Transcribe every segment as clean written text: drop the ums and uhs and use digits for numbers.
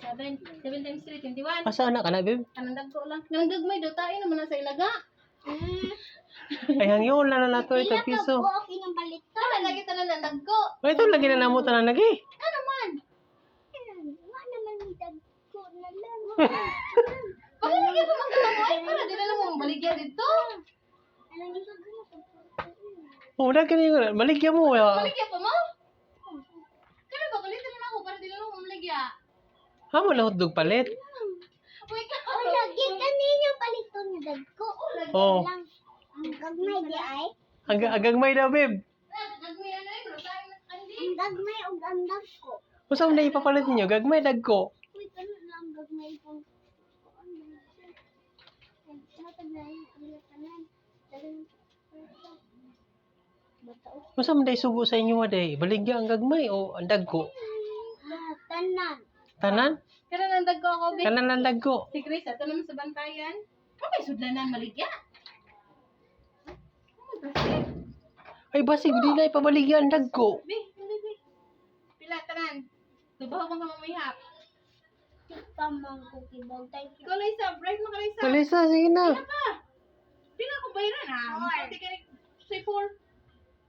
7. 7 times 3, 21. Asa anak ka na, babe? Anong dagko lang? Nang gagmay daw tayo naman na sa ilaga. Ay, hangyon na nato ito Pila ka piso. po kinabaliktad. Ano lagi tanan ng dagko? Ay, ito lagi na namutan na lagi. Ano man? Wa naman ni dagko na lang. Bakit lagi ko magkalangoy? Para di na lang mong baligyan dito. Alam niyo ba Oh, na kini maligya mo. Baligyan pa mo? Kaya ba kulitin na ako para di na lang mong baligyan? Hamo na hotdog palit. Wait ka. Oh, lagi kanina paliton ni dagko. Oh. Lang. Ang gagmay di ay. Agang may daw, babe. Gagmay ano yun? Rosahin na kandi. Ang gagmay ug ang dagko. Kung saan na ipapalit ninyo, gagmay dagko. Uy, ano lang gagmay kung matagay ang tanan. Kung saan na isugo sa inyo, waday, baligya ang gagmay o ang dagko. Tanan. Tanan? Kaya nang dagko ako, babe. Tanan ang dagko. Si Chris, ito naman sa bantayan. Okay, sudlanan maligya. Ay, basig, di na ipabaligya ang dagko. Be, hindi, be. Pila, tanan. Tubaho bang ka mamihap? Pamang ko kibog tay. Ikaw, Lisa. Bright mo ka, Lisa. Kalisa, sige na. Pila ka. Pila ko bayaran, ha? Pati ka say 4.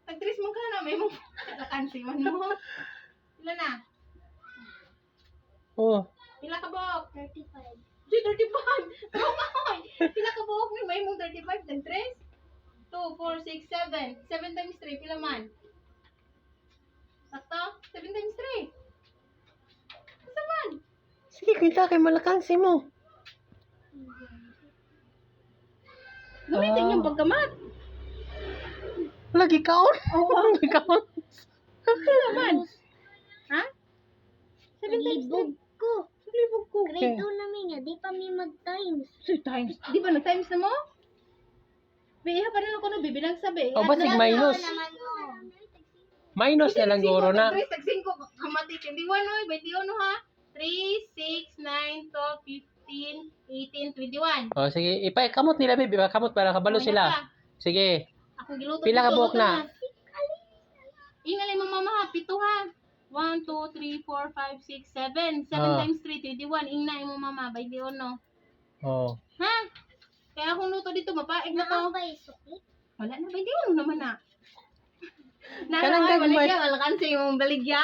Tag-3 mo ka na. May mo. Nakakansi man mo. Pila na. Oh. Pila ka, Bok? 35. Di, 35. Pero kahoy. Pila ka, Bok? May mong 35. Tag-3? 2, 4, 6, 7. 7 times 3. Pila man? Sakto? 7 times 3. Isa man? Sige, kita kay malakansi mo. Gamitin yung pagkamat. Lagi kaon. Lagi kaon. Pila man? Ha? 7 times 3. Libog ko. Libog ko. Grade 2 namin nga, di pa mi mag-times. 3 times. Di ba nag-times na mo? Biha pa rin ako na bibilang sabi. O, basig minus. Naman mo. Minus na lang guro na. 3, 5, kamati. 21, oy. 21, ha? 3, 6, 9, 12, 15, 18, 21. O, sige. Ipakamot nila, babe. Ipakamot para kabalo sila. Sige. Ako giluto. Pila ka dito, buhok luto na? Ingalay mo mama ha. 7 ha. 1, 2, 3, 4, 5, 6, 7. 7 Ah. times 3, 21. Ingnay mo mama. By the no. Oh. Ha? Kaya akong luto dito. Mapaig na to. Nakabay sukli. Wala na. By the naman na. Kanang Nana, gagmay. baligya. Wala kansi yung baligya.